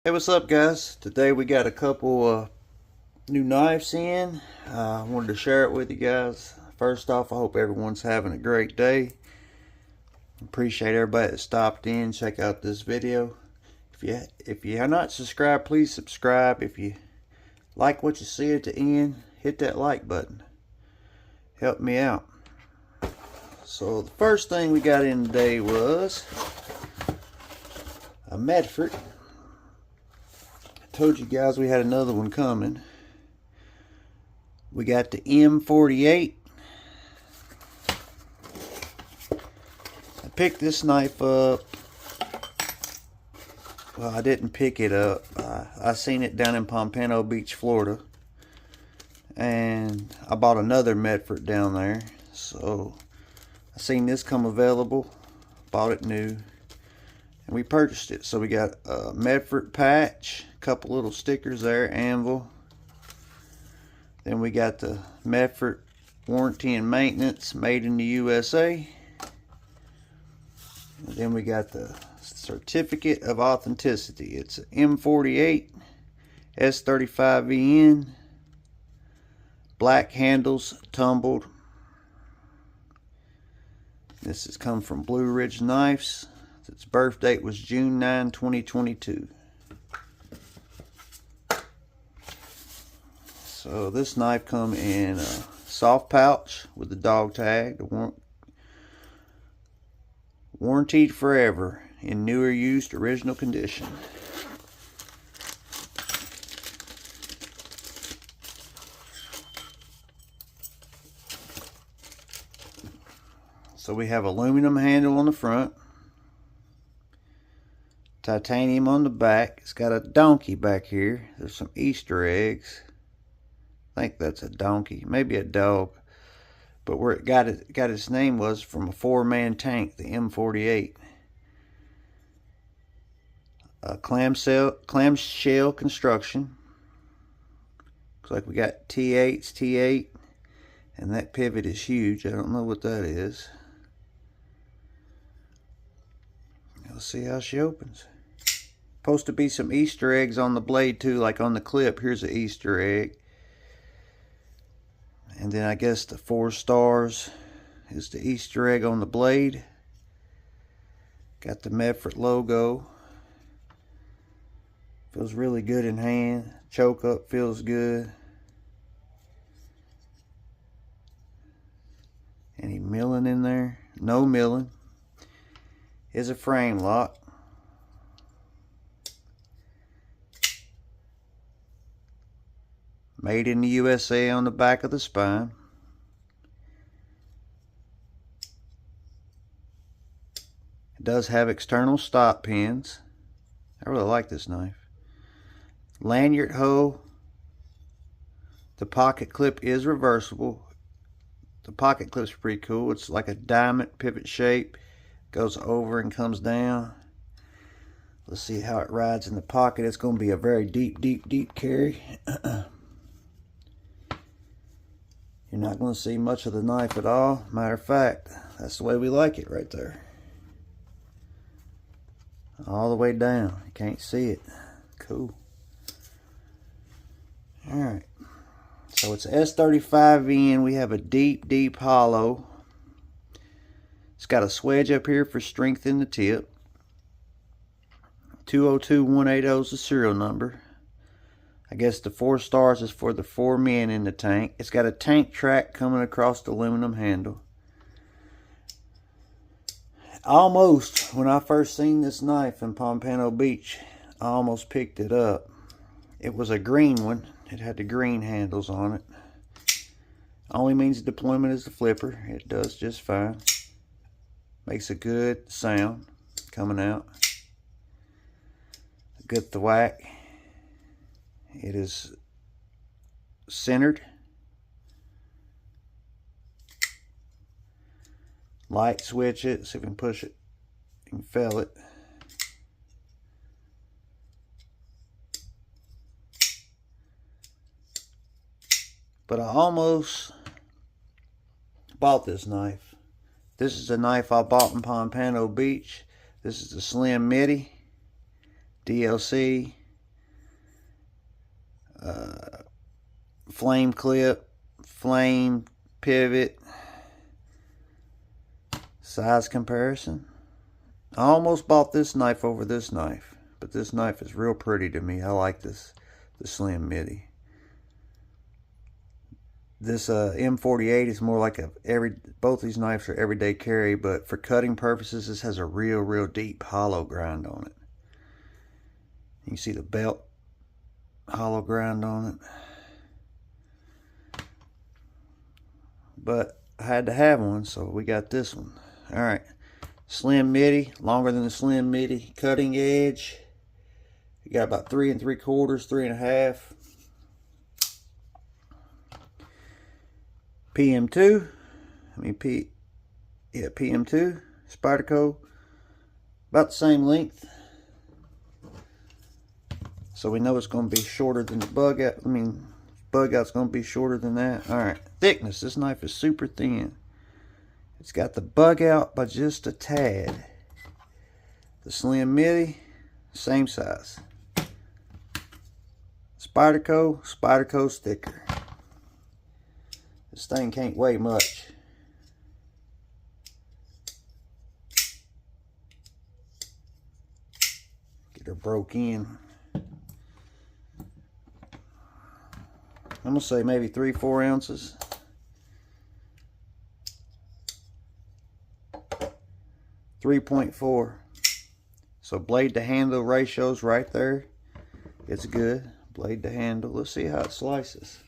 Hey, what's up, guys? Today we got a couple new knives in. I wanted to share it with you guys. First off, I hope everyone's having a great day. Appreciate everybody that stopped in. Check out this video. If you have not subscribed, please subscribe. If you like what you see at the end, hit that like button. Help me out. So the first thing we got in today was a Medford. Told you guys we had another one coming. We got the M48. I picked this knife up. Well, I didn't pick it up. I seen it down in Pompano Beach, Florida. And I bought another Medford down there. So I seen this come available. Bought it new. And we purchased it. So we got a Medford patch. Couple little stickers there, anvil. Then we got the Medford warranty and maintenance, made in the USA. And then we got the certificate of authenticity. It's an M48 S35VN, black handles, tumbled. This has come from Blue Ridge Knives. Its birth date was June 9, 2022. So this knife come in a soft pouch with the dog tag, warranted forever in new or used original condition. So we have aluminum handle on the front, titanium on the back. It's got a donkey back here. There's some Easter eggs. I think that's a donkey, maybe a dog, but where it got its name was from a 4-man tank, the M48. A clamshell construction. Looks like we got T8s, T8, and that pivot is huge. I don't know what that is. Let's see how she opens. Supposed to be some Easter eggs on the blade too, like on the clip. Here's an Easter egg. And then I guess the 4 stars is the Easter egg on the blade. Got the Medford logo. Feels really good in hand. Choke up feels good. Any milling in there? No milling. Is a frame lock. Made in the USA on the back of the spine. It does have external stop pins. I really like this knife. Lanyard hole. The pocket clip is reversible. The pocket clip's pretty cool. It's like a diamond pivot shape. Goes over and comes down. Let's see how it rides in the pocket. It's going to be a very deep carry. You're not going to see much of the knife at all. Matter of fact, that's the way we like it right there. All the way down. You can't see it. Cool. Alright. So it's S35VN. We have a deep hollow. It's got a swedge up here for strength in the tip. 202180 is the serial number. I guess the 4 stars is for the 4 men in the tank. It's got a tank track coming across the aluminum handle. Almost, when I first seen this knife in Pompano Beach, I almost picked it up. It was a green one. It had the green handles on it. Only means of deployment is the flipper. It does just fine. Makes a good sound coming out. A good thwack. It is centered. Light switch it. See if we can push it. You can feel it. But I almost bought this knife. This is the knife I bought in Pompano Beach. This is the Slim Midi DLC flame clip, flame pivot, size comparison. I almost bought this knife over this knife, but this knife is real pretty to me. I like this, the Slim MIDI. This M48 is more like both these knives are everyday carry, but for cutting purposes, this has a real deep hollow grind on it. You can see the belt hollow grind on it. But I had to have one, so we got this one. Alright, Slim MIDI, longer than the Slim MIDI, cutting edge. You got about 3 3/4, 3.5. PM2, PM2, Spyderco, about the same length. So we know it's going to be shorter than the bug out. Bug out's going to be shorter than that. Alright, thickness. This knife is super thin. It's got the bug out by just a tad. The Slim MIDI, same size. Spyderco's thicker. This thing can't weigh much. Get her broke in. I'm gonna say maybe 3-4 ounces. 3.4. So blade to handle ratio's right there. It's good. Blade to handle. Let's see how it slices.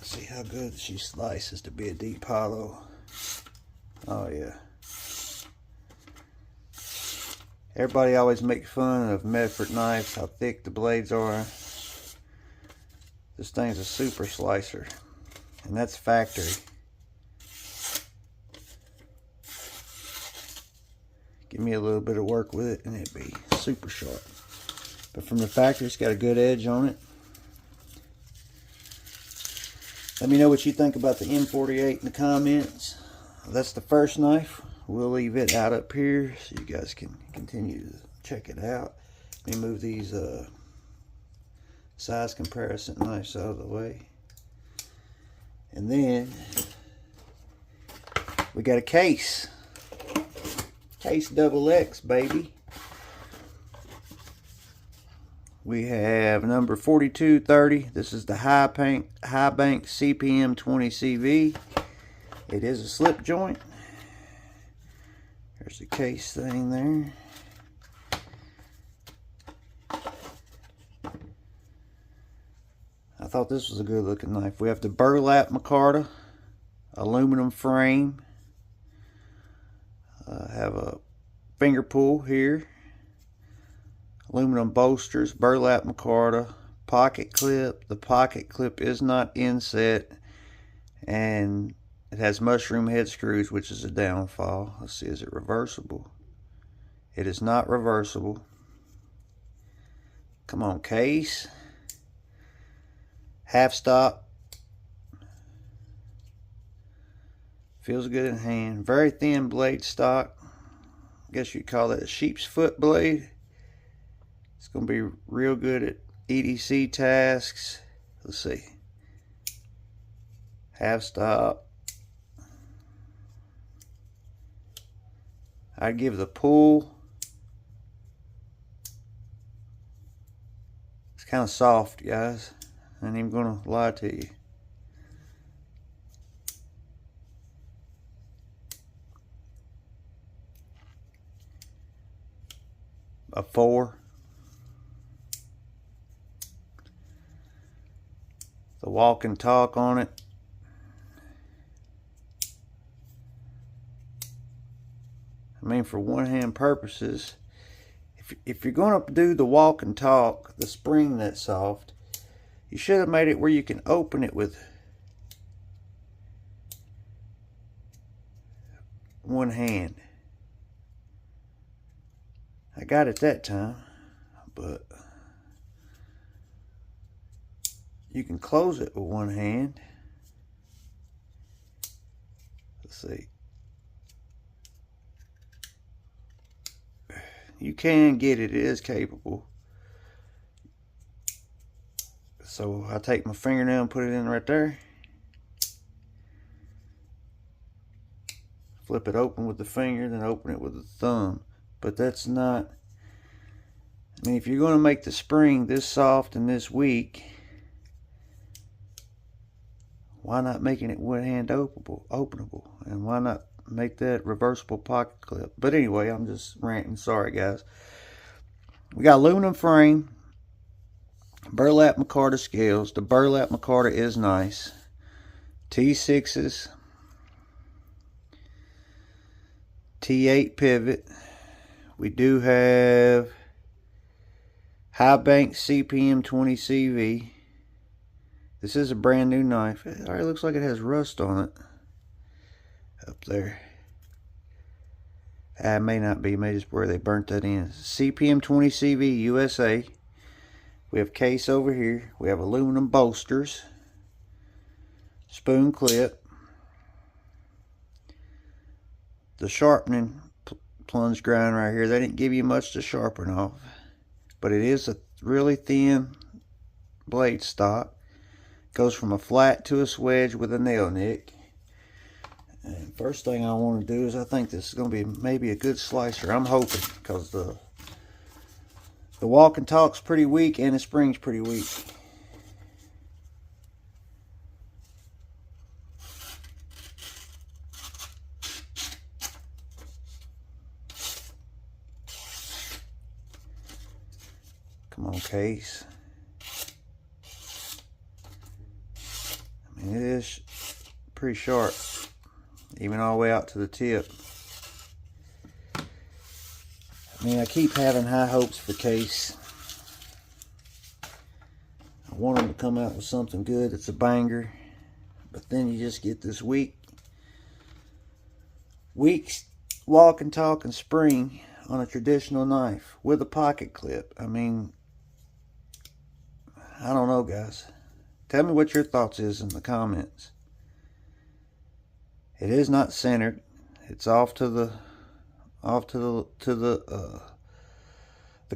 See how good she slices to be a deep hollow. Oh yeah. Everybody always makes fun of Medford knives, how thick the blades are. This thing's a super slicer, and that's factory. Give me a little bit of work with it and it'd be super sharp. But from the factory, it's got a good edge on it. Let me know what you think about the M48 in the comments. That's the first knife. We'll leave it out up here so you guys can continue to check it out. Let me move these size comparison knives out of the way. And then we got a case. Case XX, baby. We have number 4230. This is the High Bank CPM 20CV. It is a slip joint. There's the case thing there. I thought this was a good looking knife. We have the burlap micarta, aluminum frame. Have a finger pull here. Aluminum bolsters, burlap micarta, pocket clip. The pocket clip is not inset, and it has mushroom head screws, which is a downfall. Let's see, is it reversible? It is not reversible. Come on, case. Half stop. Feels good in hand. Very thin blade stock. I guess you'd call that a sheep's foot blade. It's going to be real good at EDC tasks. Let's see. Half stop. I'd give the pull. It's kind of soft, guys. I ain't even going to lie to you. A 4. The walk and talk on it. I mean, for one hand purposes, if you're going to do the walk and talk, the spring that's soft, you should have made it where you can open it with one hand. I got it that time, but you can close it with one hand. Let's see. you can get it. It is capable. So I take my fingernail and put it in right there. Flip it open with the finger, then open it with the thumb. But that's not, I mean, if you're going to make the spring this soft and this weak, why not making it one hand openable? And why not make that reversible pocket clip? But anyway, I'm just ranting. Sorry, guys. We got aluminum frame, burlap micarta scales. The burlap micarta is nice. T6s, T8 pivot. We do have High Bank CPM 20CV. This is a brand new knife. It already looks like it has rust on it up there. It may not be, maybe just where they burnt that in. CPM 20CV USA. We have case over here. We have aluminum bolsters. Spoon clip. The sharpening plunge grind right here. They didn't give you much to sharpen off, but it is a really thin blade stock. Goes from a flat to a swedge with a nail nick. And first thing I want to do is, I think this is going to be maybe a good slicer. I'm hoping, because the walk and talk's pretty weak and the spring's pretty weak. Come on, case. I mean, it is pretty sharp, even all the way out to the tip. I mean, I keep having high hopes for case. I want them to come out with something good that's a banger, but then you just get this weak walk and talk and spring on a traditional knife with a pocket clip. I mean, I don't know, guys. Tell me what your thoughts is in the comments. It is not centered. It's off to the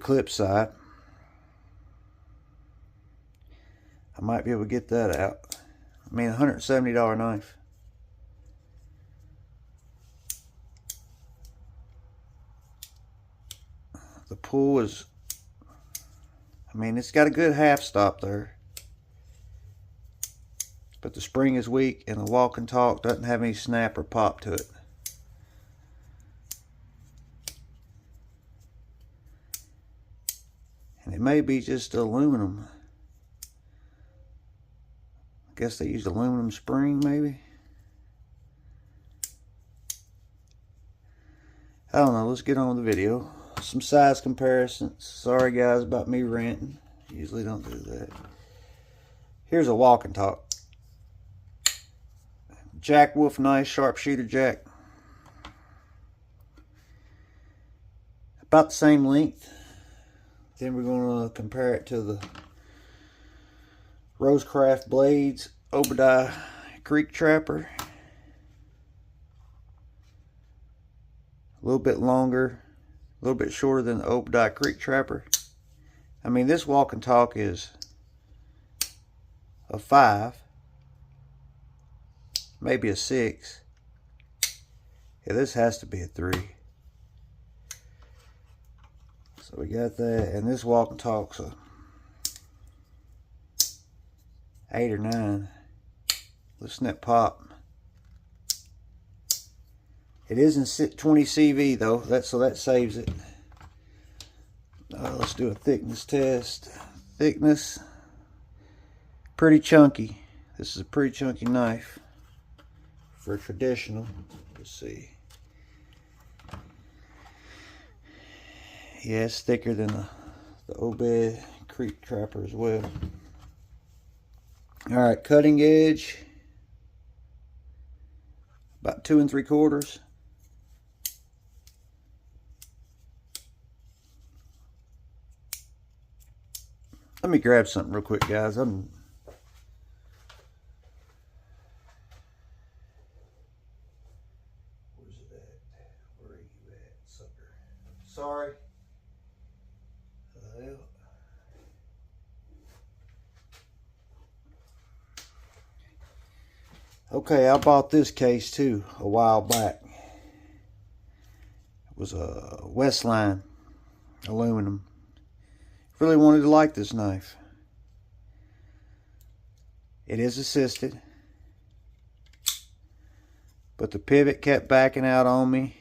clip side. I might be able to get that out. I mean, $170 knife. The pull is, I mean, it's got a good half stop there. But the spring is weak and the walk and talk doesn't have any snap or pop to it. And it may be just aluminum. I guess they used aluminum spring maybe. I don't know, let's get on with the video. Some size comparisons. Sorry guys about me ranting. Usually don't do that. Here's a walk and talk. Jack Wolf knife, sharpshooter jack. About the same length. Then we're going to compare it to the Rosecraft Blades Obadiah Creek Trapper. A little bit longer, a little bit shorter than the Obadiah Creek Trapper. I mean, this walk and talk is a 5. Maybe a 6. Yeah, this has to be a 3. So we got that, and this walk and talk's a 8 or 9. Listen to that pop. It isn't 20 CV though, so that saves it. Let's do a thickness test. Thickness, pretty chunky. This is a pretty chunky knife for a traditional. Let's see. Yeah, it's thicker than the Obed Creek Trapper as well. Alright, cutting edge, about 2 3/4. Let me grab something real quick, guys. Where's it at? Where are you at, sucker? Sorry. Okay, I bought this case too a while back. It was a Westline aluminum. Really wanted to like this knife. It is assisted, but the pivot kept backing out on me.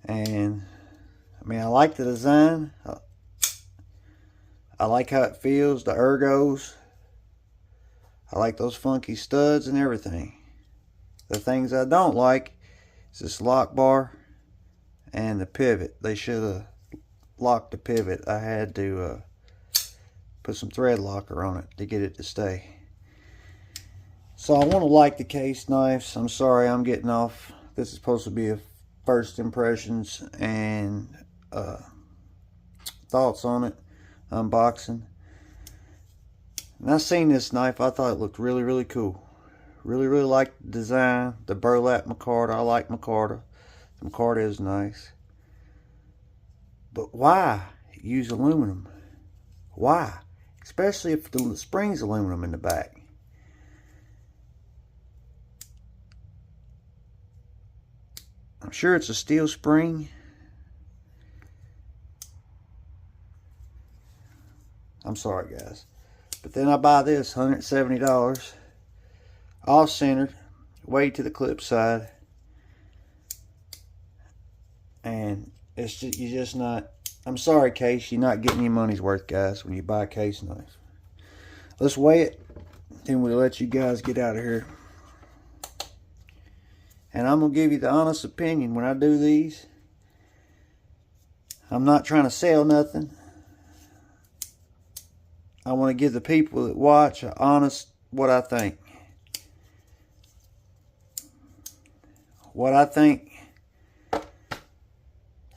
And I mean, I like the design. I like how it feels, the ergos. I like those funky studs and everything. The things I don't like is this lock bar and the pivot. They should have locked the pivot. I had to put some thread locker on it to get it to stay. So I want to like the case knives. I'm sorry I'm getting off. This is supposed to be a first impressions and thoughts on it, unboxing. And I seen this knife, I thought it looked really cool. Really like the design, the burlap micarta. I like micarta. The micarta is nice. But why use aluminum? Why? Especially if the spring's aluminum in the back. I'm sure it's a steel spring. I'm sorry guys. But then I buy this, $170, off-centered, way to the clip side, and it's just, you're just not. I'm sorry, case, you're not getting your money's worth, guys, when you buy a case knife. Let's weigh it, then we'll let you guys get out of here. And I'm gonna give you the honest opinion when I do these. I'm not trying to sell nothing. I want to give the people that watch an honest what I think. What I think,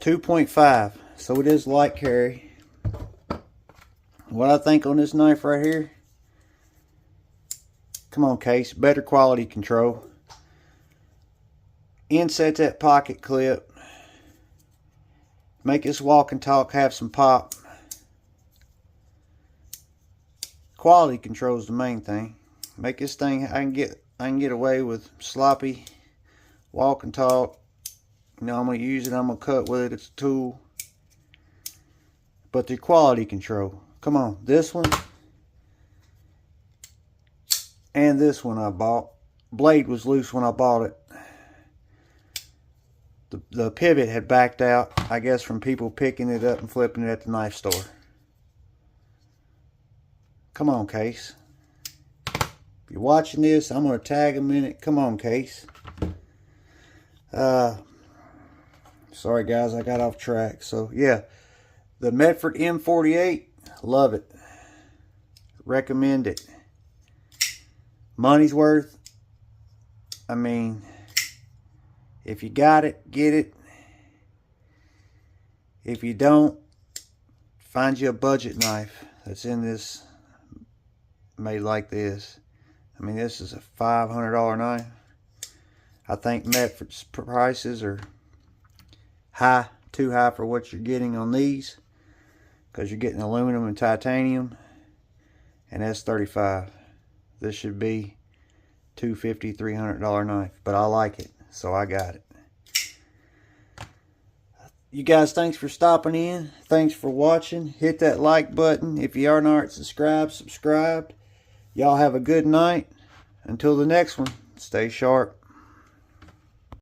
2.5. So it is light carry. What I think on this knife right here. Come on, case. Better quality control. Insert that pocket clip. Make this walk and talk have some pop. Quality control is the main thing. Make this thing, I can get away with sloppy walk and talk. You know, I'm gonna use it, I'm gonna cut with it, it's a tool. But the quality control. Come on, this one and this one I bought. Blade was loose when I bought it. The pivot had backed out, I guess from people picking it up and flipping it at the knife store. Come on, case. If you're watching this, I'm going to tag them in it. Come on, case. Sorry, guys, I got off track. So, yeah. The Medford M48, love it. Recommend it. Money's worth. I mean, if you got it, get it. If you don't, find you a budget knife that's in this, made like this. I mean, this is a $500 knife. I think Medford's prices are high, too high for what you're getting on these, because you're getting aluminum and titanium, and that's $35. This should be $250, $300 knife, but I like it, so I got it. You guys, thanks for stopping in. Thanks for watching. Hit that like button. If you are not subscribed. Y'all have a good night. Until the next one, stay sharp.